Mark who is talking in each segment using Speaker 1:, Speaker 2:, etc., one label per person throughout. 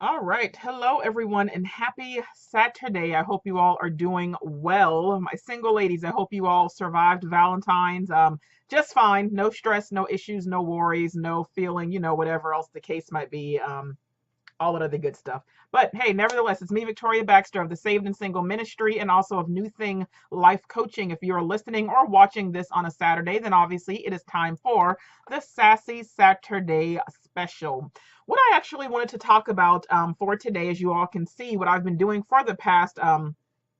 Speaker 1: All right. Hello, everyone, and happy Saturday. I hope you all are doing well. My single ladies, I hope you all survived Valentine's just fine. No stress, no issues, no worries, no feeling, whatever else the case might be. All of the other good stuff. But hey, nevertheless, it's me, Victoria Baxter of the Saved and Single Ministry and also of New Thing Life Coaching. If you're listening or watching this on a Saturday, then obviously it is time for the Sassy Saturday special. What I actually wanted to talk about for today, as you all can see, what I've been doing for the past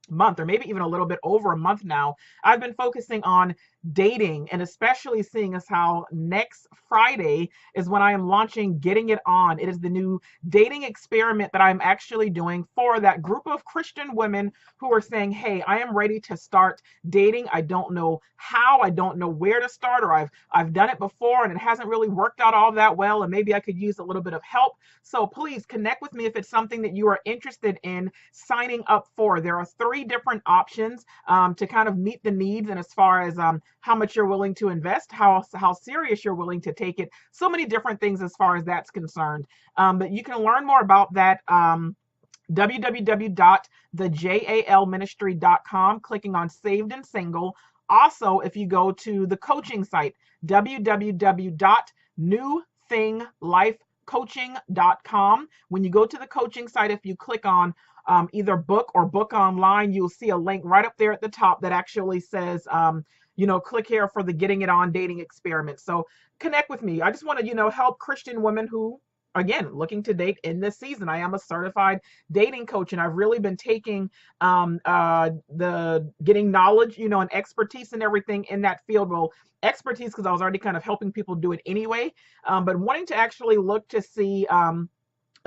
Speaker 1: month, or maybe even a little bit over a month now, I've been focusing on dating, and especially seeing as how next Friday is when I am launching Getting It On. It is the new dating experiment that I'm actually doing for that group of Christian women who are saying, hey, I am ready to start dating. I don't know how, I don't know where to start, or I've done it before and it hasn't really worked out all that well, and maybe I could use a little bit of help. So please connect with me if it's something that you are interested in signing up for. There are three different options to kind of meet the needs, and as far as how much you're willing to invest, how serious you're willing to take it, so many different things as far as that's concerned. But you can learn more about that. www.thejalministry.com, clicking on Saved and Single. Also, if you go to the coaching site, www.newthinglifecoaching.com, when you go to the coaching site, if you click on either book or book online, you'll see a link right up there at the top that actually says, click here for the Getting It On dating experiment. So connect with me. I just want to, help Christian women who, again, looking to date in this season. I am a certified dating coach, and I've really been taking the getting knowledge, and expertise and everything in that field. Well, expertise because I was already kind of helping people do it anyway, but wanting to actually look to see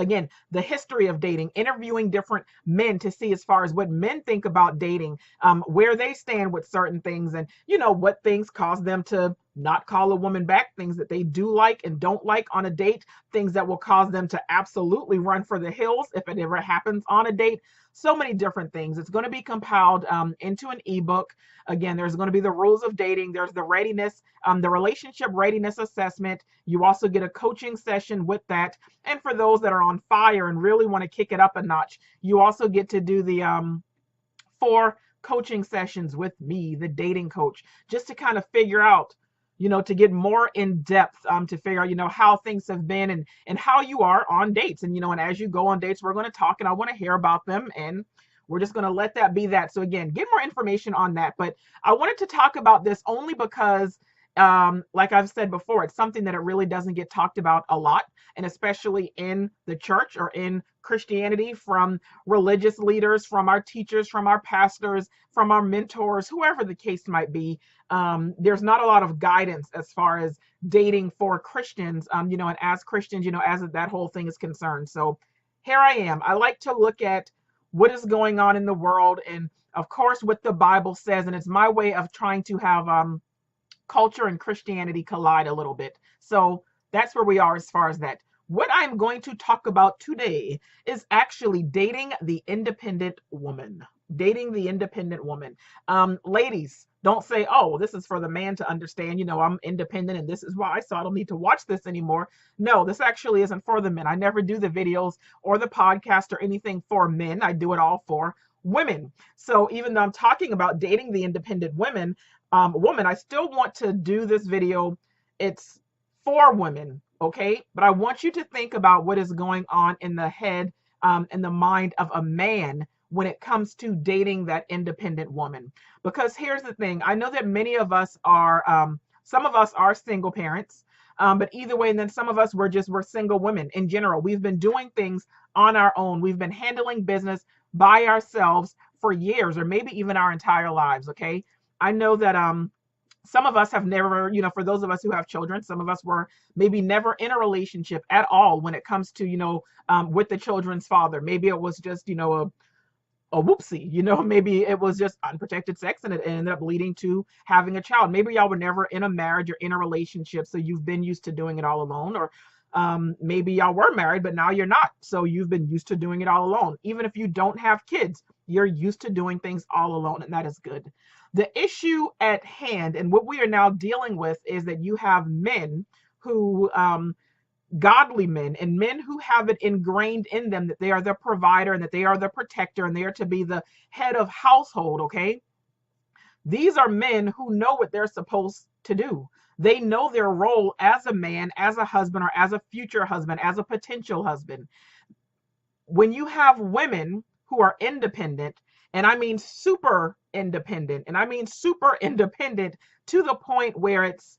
Speaker 1: again, the history of dating, interviewing different men to see as far as what men think about dating, where they stand with certain things, and what things cause them to not call a woman back, things that they do like and don't like on a date, things that will cause them to absolutely run for the hills if it ever happens on a date. So many different things. It's going to be compiled into an ebook. Again, there's going to be the rules of dating. There's the readiness, the relationship readiness assessment. You also get a coaching session with that. And for those that are on fire and really want to kick it up a notch, you also get to do the 4 coaching sessions with me, the dating coach, just to kind of figure out, to get more in depth, to figure out, how things have been, and how you are on dates. And as you go on dates, we're going to talk, and I want to hear about them, and we're just going to let that be that. So again, get more information on that. But I wanted to talk about this only because, like I've said before, it's something that it really doesn't get talked about a lot, and especially in the church or in Christianity, from religious leaders, from our teachers, from our pastors, from our mentors, whoever the case might be. There's not a lot of guidance as far as dating for Christians, and as Christians, as that whole thing is concerned. So here I am. I like to look at what is going on in the world, and of course what the Bible says, and it's my way of trying to have culture and Christianity collide a little bit. So that's where we are as far as that. What I'm going to talk about today is actually dating the independent woman. Dating the independent woman. Ladies, don't say, oh, this is for the man to understand, I'm independent and this is why, so I don't need to watch this anymore. No, this actually isn't for the men. I never do the videos or the podcast or anything for men. I do it all for women. So even though I'm talking about dating the independent woman, I still want to do this video. It's for women, okay? But I want you to think about what is going on in the head, in the mind of a man when it comes to dating that independent woman. Because here's the thing, I know that many of us are, some of us are single parents, but either way, and then some of us we're single women in general. We've been doing things on our own. We've been handling business by ourselves for years, or maybe even our entire lives, okay? I know that some of us have never, for those of us who have children, some of us were maybe never in a relationship at all when it comes to, with the children's father. Maybe it was just, a whoopsie, maybe it was just unprotected sex and it ended up leading to having a child. Maybe y'all were never in a marriage or in a relationship, so you've been used to doing it all alone. Or maybe y'all were married, but now you're not. So you've been used to doing it all alone. Even if you don't have kids, you're used to doing things all alone, and that is good. The issue at hand and what we are now dealing with is that you have men who godly men and men who have it ingrained in them that they are the provider and that they are the protector and they are to be the head of household, okay? These are men who know what they're supposed to do. They know their role as a man, as a husband, or as a future husband, as a potential husband. When you have women who are independent, and I mean super independent, and I mean super independent to the point where it's,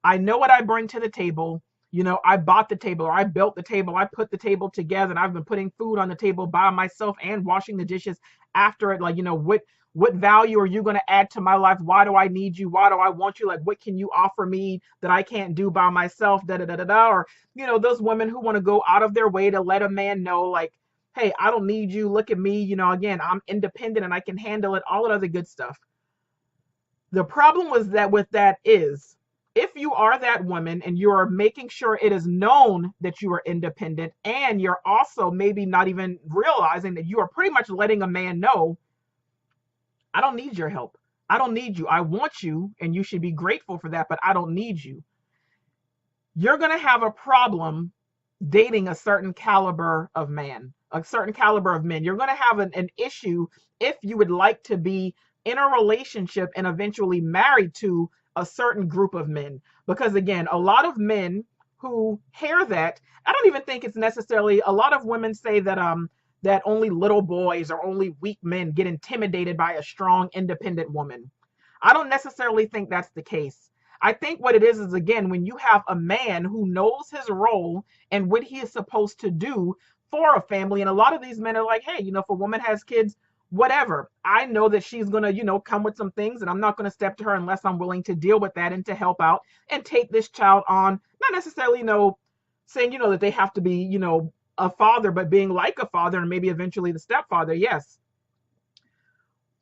Speaker 1: I know what I bring to the table. You know, I bought the table or I built the table. I put the table together and I've been putting food on the table by myself and washing the dishes after it. Like, you know, what value are you going to add to my life? Why do I need you? Why do I want you? Like, what can you offer me that I can't do by myself? Da da da da da. Or, you know, those women who want to go out of their way to let a man know, like, hey, I don't need you. Look at me. You know, again, I'm independent and I can handle it. All that other good stuff. The problem was that with that is, if you are that woman and you're making sure it is known that you are independent, and you're also maybe not even realizing that you are pretty much letting a man know, I don't need your help. I don't need you. I want you, and you should be grateful for that, but I don't need you. You're going to have a problem dating a certain caliber of man, a certain caliber of men. You're going to have an issue if you would like to be in a relationship and eventually married to a certain group of men. Because again, a lot of men who hear that, I don't even think it's necessarily, a lot of women say that only little boys or only weak men get intimidated by a strong, independent woman. I don't necessarily think that's the case. I think what it is again, when you have a man who knows his role and what he is supposed to do for a family, and a lot of these men are like, hey, you know, if a woman has kids, whatever, I know that she's going to, you know, come with some things, and I'm not going to step to her unless I'm willing to deal with that and to help out and take this child on. Not necessarily, you know, saying, you know, that they have to be, you know, a father, but being like a father and maybe eventually the stepfather. Yes.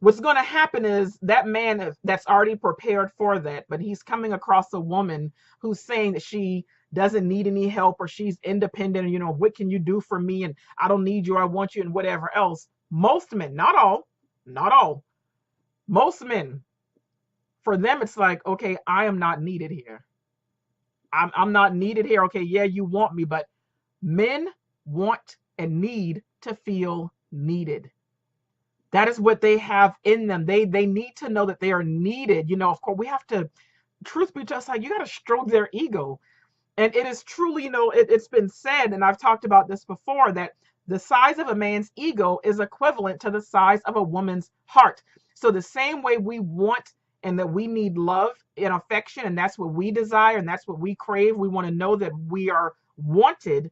Speaker 1: What's going to happen is that man that's already prepared for that, but he's coming across a woman who's saying that she doesn't need any help or she's independent, and, you know, what can you do for me? And I don't need you, I want you, and whatever else. Most men, not all, not all, most men, for them, it's like, okay, I am not needed here. I'm not needed here. Okay, yeah, you want me, but men want and need to feel needed. That is what they have in them. They need to know that they are needed. You know, of course, we have to, truth be told, like, you got to stroke their ego. And it is truly, you know, it's been said, and I've talked about this before, that the size of a man's ego is equivalent to the size of a woman's heart. So the same way we want and that we need love and affection, and that's what we desire, and that's what we crave. We want to know that we are wanted.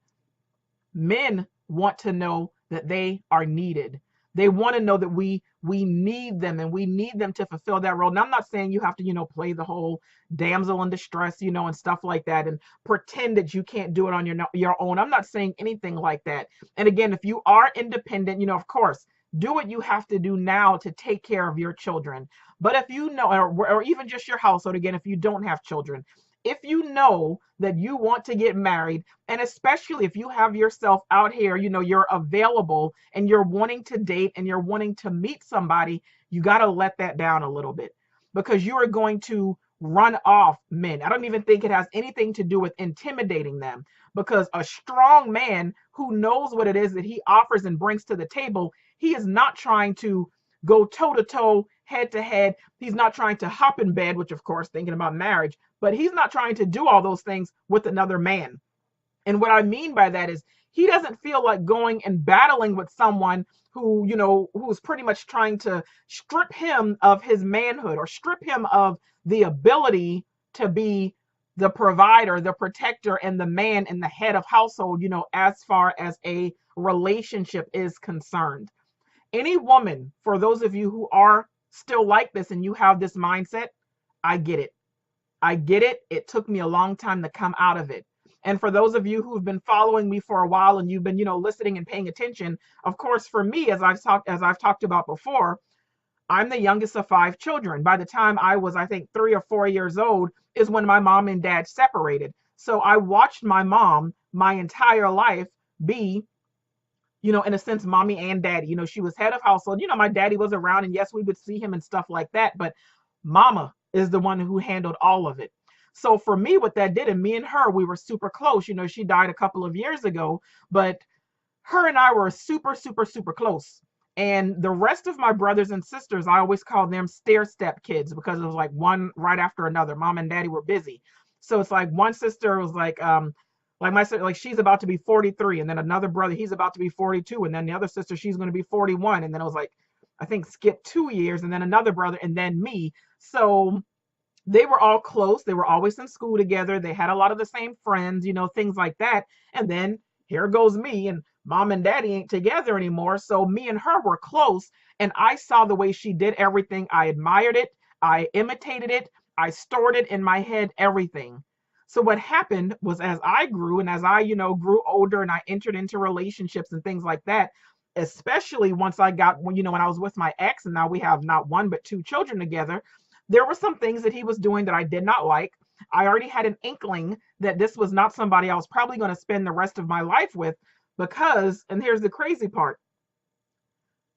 Speaker 1: Men want to know that they are needed. They want to know that we need them, and we need them to fulfill that role. Now, I'm not saying you have to, you know, play the whole damsel in distress, you know, and stuff like that, and pretend that you can't do it on your own. I'm not saying anything like that. And again, if you are independent, you know, of course, do what you have to do now to take care of your children. But if you know, or even just your household, again, if you don't have children, if you know that you want to get married, and especially if you have yourself out here, you know, you're available and you're wanting to date and you're wanting to meet somebody, you got to let that down a little bit, because you are going to run off men. I don't even think it has anything to do with intimidating them, because a strong man who knows what it is that he offers and brings to the table, he is not trying to go toe to toe, head to head. He's not trying to hop in bed, which of course, thinking about marriage, but he's not trying to do all those things with another man. And what I mean by that is, he doesn't feel like going and battling with someone who, you know, who's pretty much trying to strip him of his manhood or strip him of the ability to be the provider, the protector, and the man and the head of household, you know, as far as a relationship is concerned. Any woman, for those of you who are still like this and you have this mindset, I get it. I get it. It took me a long time to come out of it. And for those of you who've been following me for a while and you've been, you know, listening and paying attention, of course, for me, as I've talked about before, I'm the youngest of 5 children. By the time I was, I think, 3 or 4 years old is when my mom and dad separated. So I watched my mom my entire life be, you know, in a sense, mommy and daddy. You know, she was head of household. You know, my daddy was around, and yes, we would see him and stuff like that, but mama is the one who handled all of it. So for me, what that did, and me and her, we were super close. You know, she died a couple of years ago, but her and I were super, super, super close. And the rest of my brothers and sisters, I always called them stair step kids because it was like one right after another. Mom and daddy were busy. So it's like one sister was like my sister, like she's about to be 43, and then another brother, he's about to be 42, and then the other sister, she's going to be 41. And then it was like, I think skip 2 years, and then another brother, and then me. So they were all close. They were always in school together. They had a lot of the same friends, you know, things like that. And then here goes me, and mom and daddy ain't together anymore. So me and her were close. And I saw the way she did everything. I admired it. I imitated it. I stored it in my head, everything. So what happened was as I grew and as I, you know, grew older and I entered into relationships and things like that, especially once I got, when, you know, when I was with my ex and now we have not one, but two children together, there were some things that he was doing that I did not like. I already had an inkling that this was not somebody I was probably going to spend the rest of my life with because, and here's the crazy part,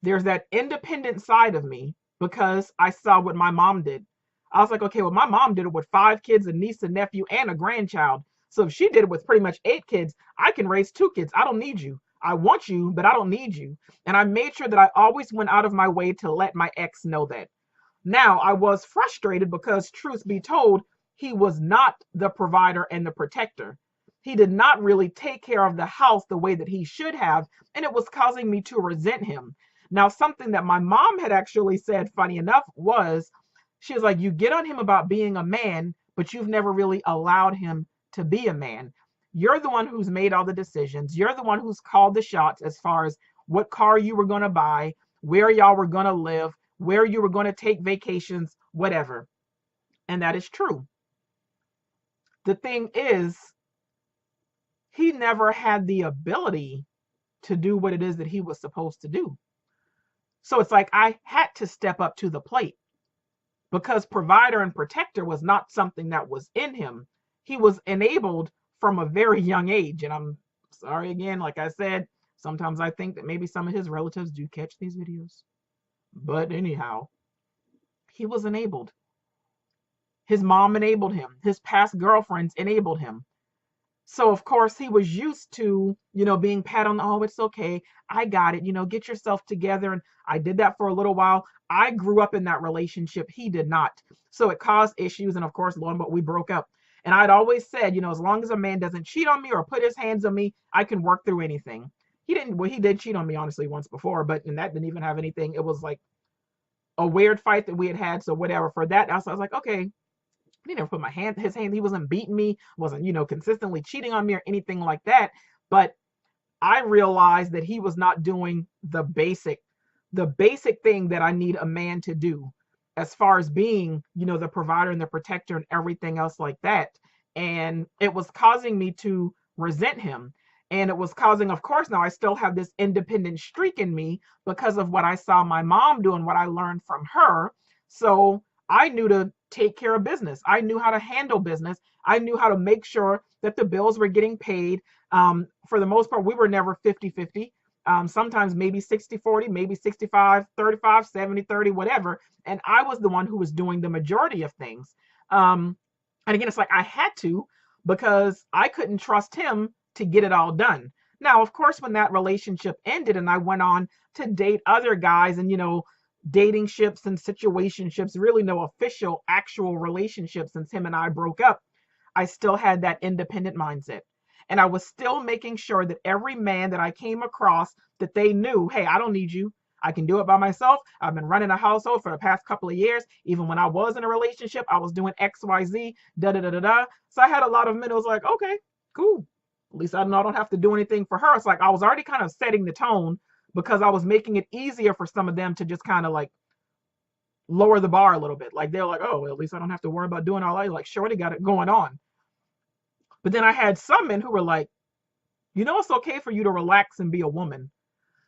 Speaker 1: there's that independent side of me because I saw what my mom did. I was like, okay, well, my mom did it with 5 kids, a niece, a nephew, and a grandchild. So if she did it with pretty much 8 kids, I can raise 2 kids. I don't need you. I want you, but I don't need you. And I made sure that I always went out of my way to let my ex know that. Now, I was frustrated because, truth be told, he was not the provider and the protector. He did not really take care of the house the way that he should have, and it was causing me to resent him. Now, something that my mom had actually said, funny enough, was she was like, you get on him about being a man, but you've never really allowed him to be a man. You're the one who's made all the decisions. You're the one who's called the shots as far as what car you were going to buy, where y'all were going to live, where you were going to take vacations, whatever. And that is true. The thing is, he never had the ability to do what it is that he was supposed to do. So it's like I had to step up to the plate because provider and protector was not something that was in him. He was enabled from a very young age. And I'm sorry again, like I said, sometimes I think that maybe some of his relatives do catch these videos. But anyhow, he was enabled. His mom enabled him. His past girlfriends enabled him. So of course he was used to, you know, being pat on the, oh, it's okay. I got it. You know, get yourself together. And I did that for a little while. I grew up in that relationship. He did not. So it caused issues. And of course, lo and behold, we broke up. And I'd always said, you know, as long as a man doesn't cheat on me or put his hands on me, I can work through anything. He didn't, well, he did cheat on me, honestly, once before, but and that didn't even have anything. It was like a weird fight that we had had. So whatever. For that, I was like, okay, he never put his hand, he wasn't beating me, wasn't, you know, consistently cheating on me or anything like that. But I realized that he was not doing the basic thing that I need a man to do as far as being, you know, the provider and the protector and everything else like that. And it was causing me to resent him. And it was causing, of course, now I still have this independent streak in me because of what I saw my mom do and what I learned from her. So I knew to take care of business. I knew how to handle business. I knew how to make sure that the bills were getting paid. For the most part, we were never 50-50. Sometimes maybe 60-40, maybe 65-35, 70-30, whatever. And I was the one who was doing the majority of things. And again, it's like I had to because I couldn't trust him to get it all done. Now, of course, when that relationship ended and I went on to date other guys and, you know, dating ships and situationships, really no official, actual relationship since him and I broke up, I still had that independent mindset. And I was still making sure that every man that I came across, that they knew, hey, I don't need you. I can do it by myself. I've been running a household for the past couple of years. Even when I was in a relationship, I was doing XYZ, da da da da da. So I had a lot of men who was like, okay, cool. At least I know I don't have to do anything for her. It's like I was already kind of setting the tone because I was making it easier for some of them to just kind of like lower the bar a little bit. Like they're like, oh, well, at least I don't have to worry about doing all that. Like, Shorty got it going on. But then I had some men who were like, you know, it's okay for you to relax and be a woman.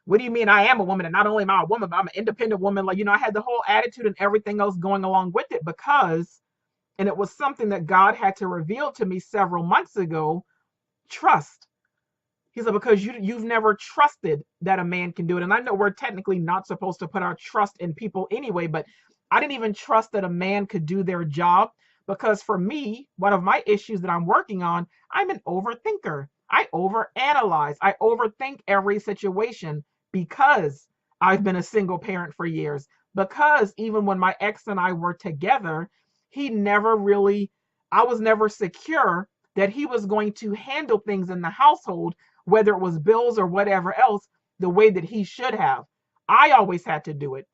Speaker 1: What do you mean I am a woman? And not only am I a woman, but I'm an independent woman. Like, you know, I had the whole attitude and everything else going along with it because, and it was something that God had to reveal to me several months ago, trust. He said, because you've never trusted that a man can do it. And I know we're technically not supposed to put our trust in people anyway, but I didn't even trust that a man could do their job Because for me, one of my issues that I'm working on, I'm an overthinker. I overanalyze. I overthink every situation because I've been a single parent for years. Because even when my ex and I were together, he never really, I was never secure that he was going to handle things in the household, whether it was bills or whatever else, the way that he should have. I always had to do it.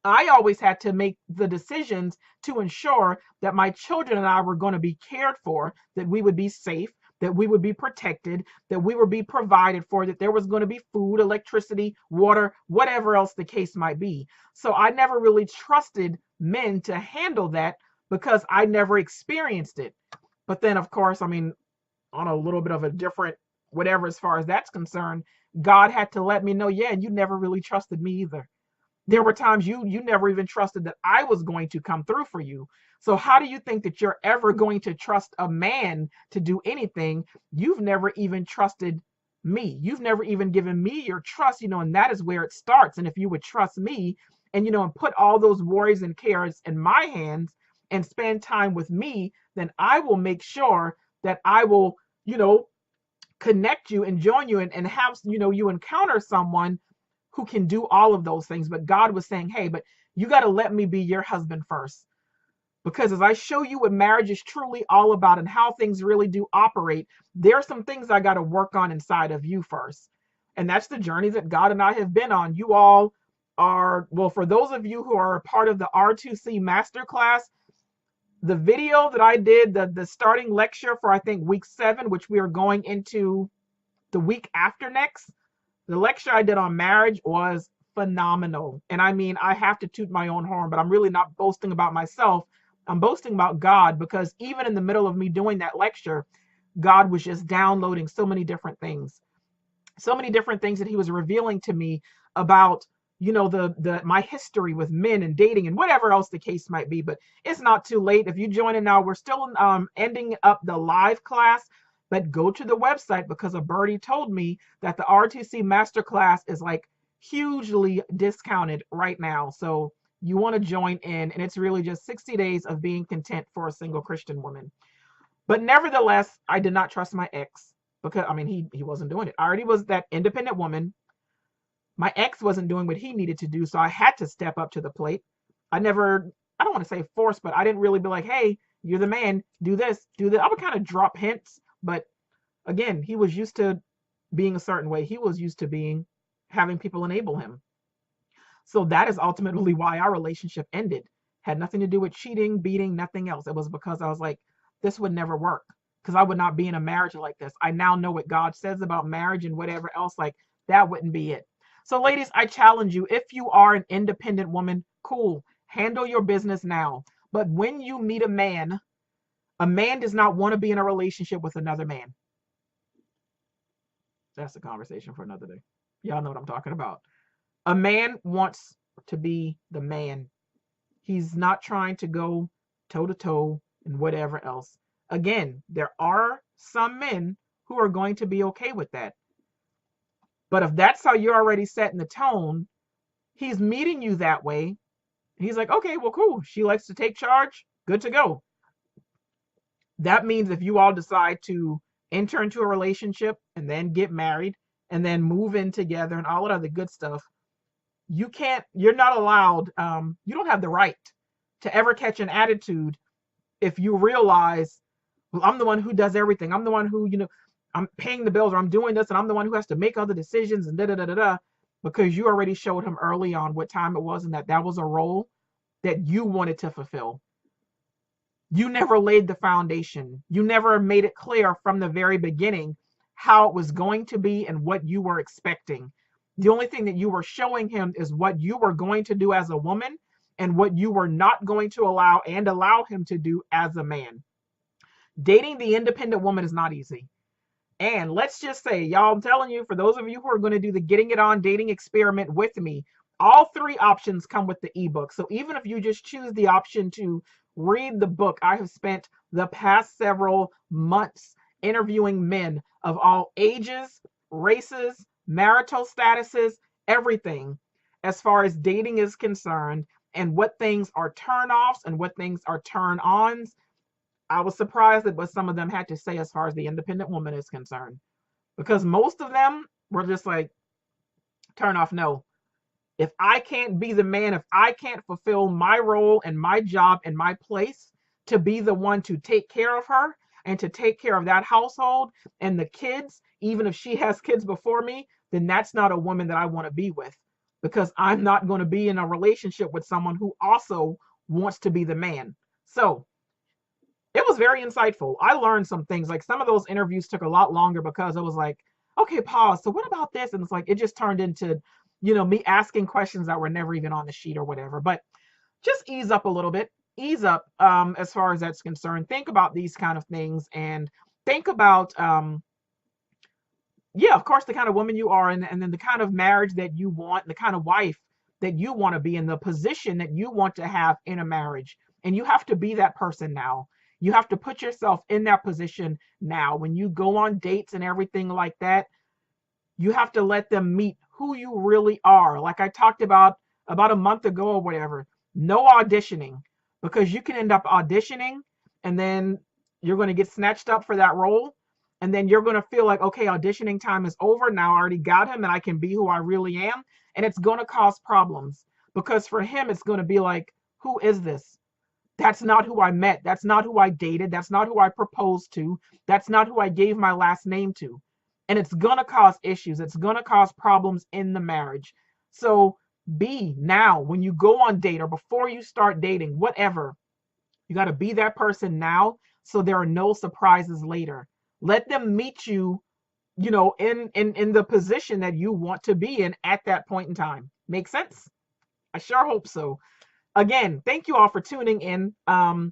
Speaker 1: I always had to make the decisions to ensure that my children and I were going to be cared for, that we would be safe, that we would be protected, that we would be provided for, that there was going to be food, electricity, water, whatever else the case might be. So I never really trusted men to handle that because I never experienced it. But then, of course, I mean, on a little bit of a different whatever as far as that's concerned, God had to let me know, yeah, you never really trusted me either. There were times you never even trusted that I was going to come through for you. So how do you think that you're ever going to trust a man to do anything? You've never even trusted me. You've never even given me your trust, and that is where it starts. And if you would trust me and and put all those worries and cares in my hands and spend time with me, then I will make sure that I will, you know, connect you and join you and have, you encounter someone who can do all of those things. But God was saying, hey, but you got to let me be your husband first. Because as I show you what marriage is truly all about and how things really do operate, there are some things I got to work on inside of you first. And that's the journey that God and I have been on. You all are, well, for those of you who are a part of the R2C Masterclass, the video that I did, the starting lecture for, I think, week 7, which we are going into the week after next, the lecture I did on marriage was phenomenal. And I mean, I have to toot my own horn, but I'm really not boasting about myself. I'm boasting about God, because even in the middle of me doing that lecture, God was just downloading so many different things. So many different things that he was revealing to me about, the my history with men and dating and whatever else the case might be. But it's not too late. If you join in now, we're still ending up the live class, but go to the website, because a birdie told me that the RTC Masterclass is like hugely discounted right now. So you want to join in, and it's really just 60 days of being content for a single Christian woman. But nevertheless, I did not trust my ex, because I mean, he wasn't doing it. I already was that independent woman. My ex wasn't doing what he needed to do, so I had to step up to the plate. I don't want to say force, but I didn't really be like, hey, you're the man, do this, do that. I would kind of drop hints, but again, he was used to being a certain way. He was used to having people enable him. So that is ultimately why our relationship ended. Had nothing to do with cheating, beating, nothing else. It was because I was like, this would never work, because I would not be in a marriage like this. I now know what God says about marriage and whatever else, like that wouldn't be it. So ladies, I challenge you, if you are an independent woman, cool, handle your business now. But when you meet a man does not want to be in a relationship with another man. That's a conversation for another day. Y'all know what I'm talking about. A man wants to be the man. He's not trying to go toe to toe and whatever else. Again, there are some men who are going to be okay with that. But if that's how you're already setting the tone, he's meeting you that way. He's like, okay, well, cool. She likes to take charge. Good to go. That means if you all decide to enter into a relationship and then get married and then move in together and all that other good stuff, you're not allowed, you don't have the right to ever catch an attitude if you realize, well, I'm the one who does everything. I'm the one who, I'm paying the bills, or I'm doing this, and I'm the one who has to make other decisions and da da da da da, because you already showed him early on what time it was and that was a role that you wanted to fulfill. You never laid the foundation. You never made it clear from the very beginning how it was going to be and what you were expecting. The only thing that you were showing him is what you were going to do as a woman and what you were not going to allow him to do as a man. Dating the independent woman is not easy. And let's just say, y'all, I'm telling you, for those of you who are going to do the Getting It On dating experiment with me, all 3 options come with the ebook. So even if you just choose the option to read the book, I have spent the past several months interviewing men of all ages, races, marital statuses, everything as far as dating is concerned, and what things are turn offs and what things are turn ons. I was surprised at what some of them had to say as far as the independent woman is concerned, because most of them were just like, turn off, no. If I can't be the man, if I can't fulfill my role and my job and my place to be the one to take care of her and to take care of that household and the kids, even if she has kids before me, then that's not a woman that I want to be with, because I'm not going to be in a relationship with someone who also wants to be the man. So it was very insightful. I learned some things. Like, some of those interviews took a lot longer because it was like, okay, pause. So what about this? And it's like, it just turned into, me asking questions that were never even on the sheet or whatever. But just ease up a little bit, ease up, as far as that's concerned. Think about these kind of things, and think about, yeah, of course, the kind of woman you are, and then the kind of marriage that you want, the kind of wife that you want to be in, the position that you want to have in a marriage. And you have to be that person now. You have to put yourself in that position now. When you go on dates and everything like that, you have to let them meet who you really are. Like I talked about a month ago or whatever, no auditioning, because you can end up auditioning and then you're going to get snatched up for that role. And then you're going to feel like, okay, auditioning time is over. Now I already got him and I can be who I really am. And it's going to cause problems, because for him, it's going to be like, who is this? That's not who I met. That's not who I dated. That's not who I proposed to. That's not who I gave my last name to. And it's going to cause issues. It's going to cause problems in the marriage. So be now, when you go on date or before you start dating, whatever, you got to be that person now, so there are no surprises later. Let them meet you, in the position that you want to be in at that point in time. Make sense? I sure hope so. Again, thank you all for tuning in. The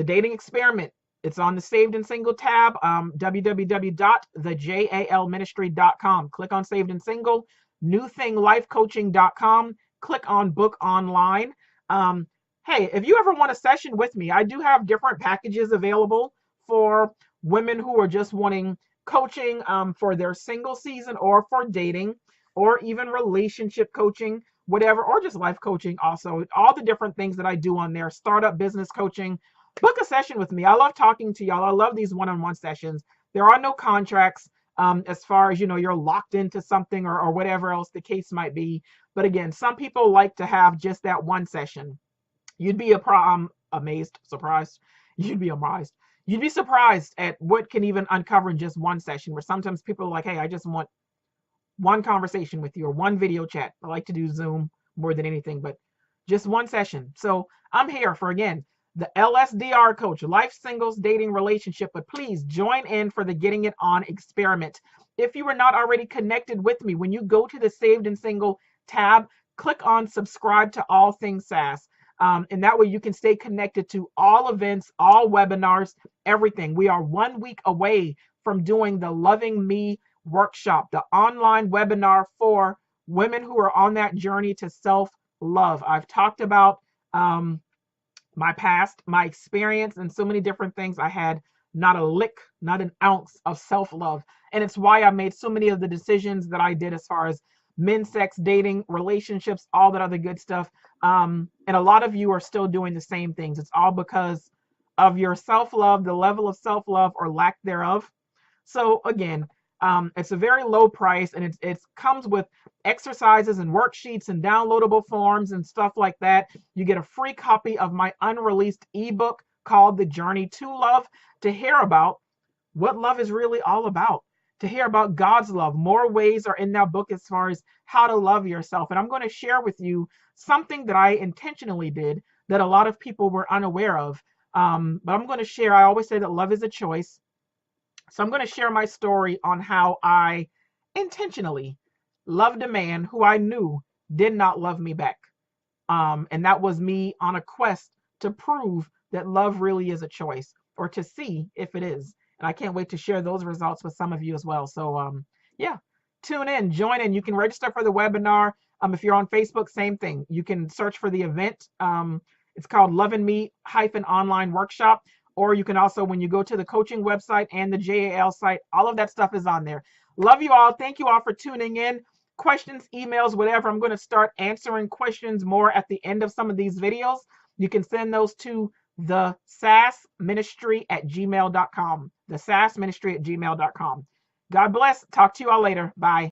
Speaker 1: Dating Experiment, it's on the Saved and Single tab, www.thejalministry.com. Click on Saved and Single, newthinglifecoaching.com. Click on Book Online. Hey, if you ever want a session with me, I do have different packages available for women who are just wanting coaching for their single season, or for dating, or even relationship coaching, whatever, or just life coaching also. All the different things that I do on there, startup business coaching. Book a session with me. I love talking to y'all. I love these one-on-one sessions. There are no contracts, as far as, you're locked into something, or whatever else the case might be. But again, some people like to have just that one session. You'd be amazed, surprised. You'd be amazed. You'd be surprised at what can even uncover in just one session, where sometimes people are like, hey, I just want one conversation with you, or one video chat. I like to do Zoom more than anything, but just one session. So I'm here for, again, the LSDR coach, life, singles, dating, relationship. But please join in for the Getting It On experiment. If you are not already connected with me, when you go to the Saved and Single tab, click on subscribe to All Things SaaS. And that way you can stay connected to all events, all webinars, everything. We are 1 week away from doing the Loving Me workshop, the online webinar for women who are on that journey to self-love. I've talked about my past, my experience, and so many different things. I had not a lick, not an ounce of self-love. And it's why I made so many of the decisions that I did as far as men, sex, dating, relationships, all that other good stuff. And a lot of you are still doing the same things. It's all because of your self-love, the level of self-love or lack thereof. So again, it's a very low price, and it comes with exercises and worksheets and downloadable forms and stuff like that. You get a free copy of my unreleased ebook called The Journey to Love, to hear about what love is really all about, to hear about God's love. More ways are in that book as far as how to love yourself. And I'm going to share with you something that I intentionally did that a lot of people were unaware of. But I'm going to share, I always say that love is a choice. So I'm going to share my story on how I intentionally loved a man who I knew did not love me back. And that was me on a quest to prove that love really is a choice, or to see if it is. And I can't wait to share those results with some of you as well. So yeah, tune in, join in. You can register for the webinar. If you're on Facebook, same thing. You can search for the event. It's called Loving Me Online Workshop. Or you can also, when you go to the coaching website and the JAL site, all of that stuff is on there. Love you all. Thank you all for tuning in. Questions, emails, whatever. I'm going to start answering questions more at the end of some of these videos. You can send those to the sassministry@gmail.com. The sassministry@gmail.com. God bless. Talk to you all later. Bye.